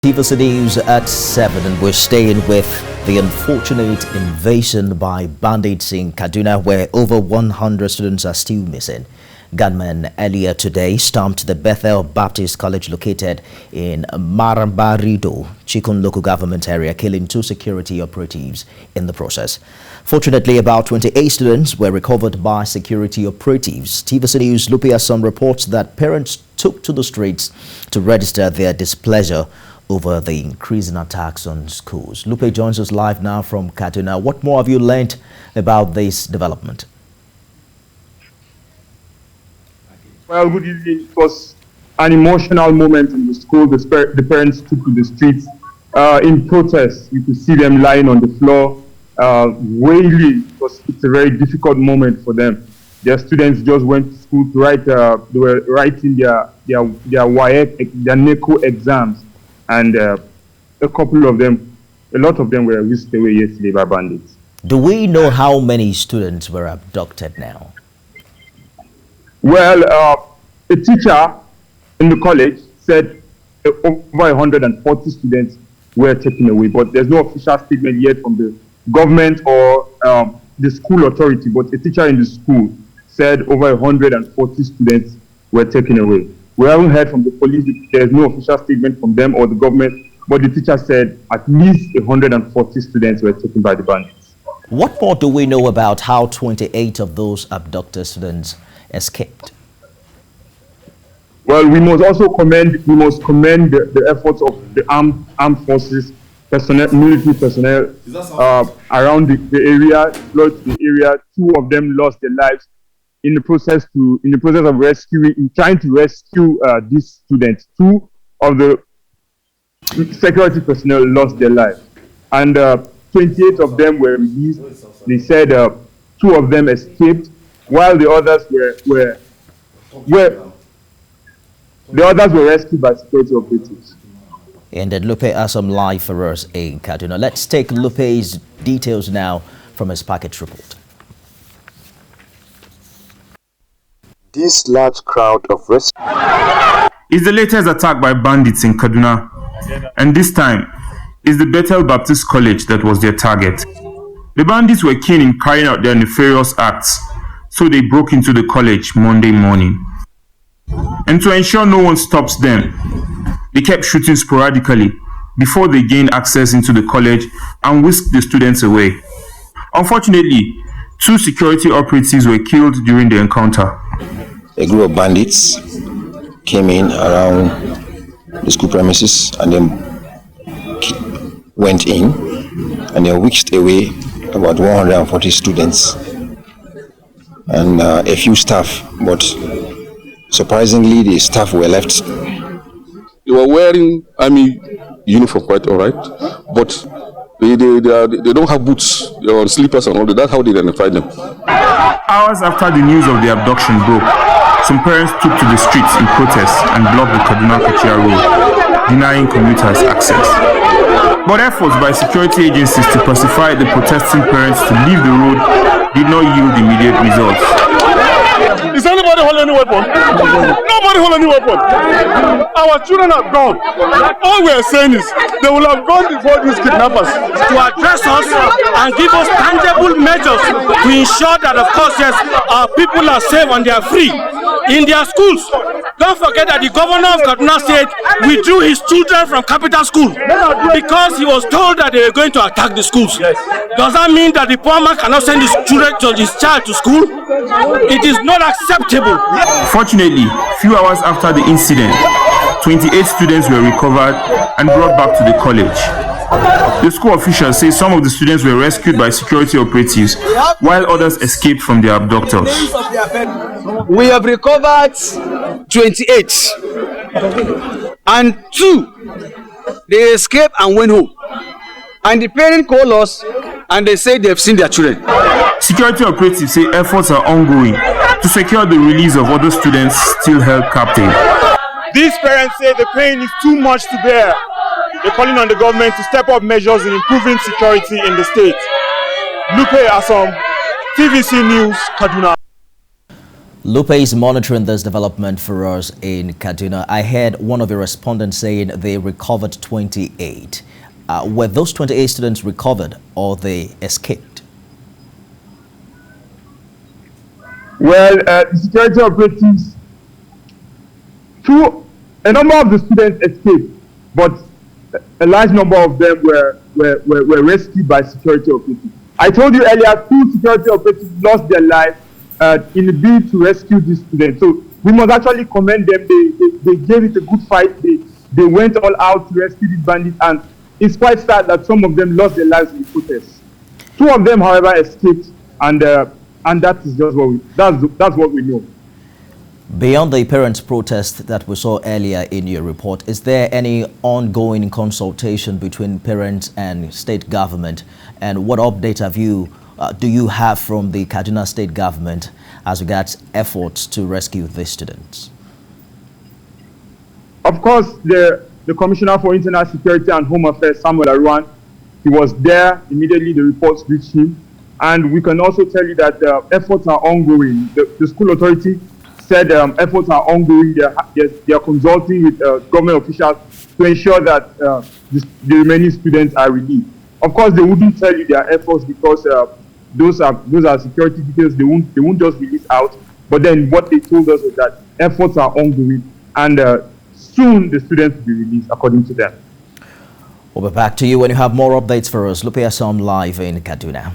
TVC News at 7, and we're staying with the unfortunate invasion by bandits in Kaduna, where over 100 students are still missing. Gunmen earlier today stormed the Bethel Baptist College located in Marambarido, Chikun local government area, killing 2 security operatives in the process. Fortunately, about 28 students were recovered by security operatives. TVC News Lupiason reports that parents took to the streets to register their displeasure over the increasing attacks on schools. Lupe joins us live now from Kaduna. What more have you learned about this development? Well, good evening. It was an emotional moment in the school. The parents took to the streets in protest. You could see them lying on the floor, wailing, because it's a very difficult moment for them. Their students just went to school to write. They were writing their WAEC, their NECO exams. And a lot of them were whisked away yesterday by bandits. Do we know how many students were abducted now? Well, a teacher in the college said over 140 students were taken away, but there's no official statement yet from the government or the school authority. But a teacher in the school said over 140 students were taken away. We haven't heard from the police. There's no official statement from them or the government, but the teacher said at least 140 students were taken by the bandits. What more do we know about how 28 of those abducted students escaped? Well, we must also commend the efforts of the armed forces personnel, military personnel around the area. 2 of them lost their lives in the process of trying to rescue these students. 2 of the security personnel lost their lives, and 28 of them were released. They said 2 of them escaped, while the others were rescued by security operatives. And then Lupe has some live for us in Kaduna. Let's take Lupe's details now from his package report. This large crowd of rescuers is the latest attack by bandits in Kaduna, and this time is the Bethel Baptist College that was their target. The bandits were keen in carrying out their nefarious acts, so they broke into the college Monday morning. And to ensure no one stops them, they kept shooting sporadically before they gained access into the college and whisked the students away. Unfortunately, 2 security operatives were killed during the encounter. A group of bandits came in around the school premises and then went in and they whisked away about 140 students and a few staff, but surprisingly the staff were left. They were wearing army uniform, quite all right, but they don't have boots. They are on slippers and all that. That's how they identified them. Hours after the news of the abduction broke, some parents took to the streets in protest and blocked the Kaduna-Kachia road, denying commuters access. But efforts by security agencies to pacify the protesting parents to leave the road did not yield immediate results. Is anybody holding any weapon? Nobody holding any weapon. Our children are gone. All we are saying is they will have gone before these kidnappers. To address us and give us tangible measures to ensure that, of course, yes, our people are safe and they are free in their schools. Don't forget that the governor of Kaduna State withdrew his children from capital school because he was told that they were going to attack the schools. Does that mean that the poor man cannot send his child to school? It is not acceptable. Fortunately, few hours after the incident, 28 students were recovered and brought back to the college. The school officials say some of the students were rescued by security operatives, while others escaped from their abductors. We have recovered 28, and 2 they escaped and went home. And the parents called us and they say they've seen their children. Security operatives say efforts are ongoing to secure the release of other students still held captive. These parents say the pain is too much to bear. They're calling on the government to step up measures in improving security in the state. Lupe Asom, TVC News, Kaduna. Lupe is monitoring this development for us in Kaduna. I heard one of your respondents saying they recovered 28. Were those 28 students recovered or they escaped? Well, the security operatives, a number of the students escaped, but a large number of them were rescued by security operatives. I told you earlier, 2 security operatives lost their lives in the bid to rescue these students. So we must actually commend them. They gave it a good fight. They went all out to rescue these bandits, and it's quite sad that some of them lost their lives in the protests. 2 of them, however, escaped, and that is just that's what we know. Beyond the parents' protest that we saw earlier in your report, is there any ongoing consultation between parents and state government? And what update do you have from the Kaduna state government as regards efforts to rescue these students? Of course, the Commissioner for Internal Security and Home Affairs, Samuel Aruan, he was there immediately the reports reached him. And we can also tell you that efforts are ongoing. The school authority said efforts are ongoing. They are consulting with government officials to ensure that the remaining students are released. Of course, they wouldn't tell you their efforts because those are security details. They won't just release out. But then what they told us is that efforts are ongoing, and soon the students will be released according to them. We'll be back to you when you have more updates for us. Lupe Assam live in Kaduna.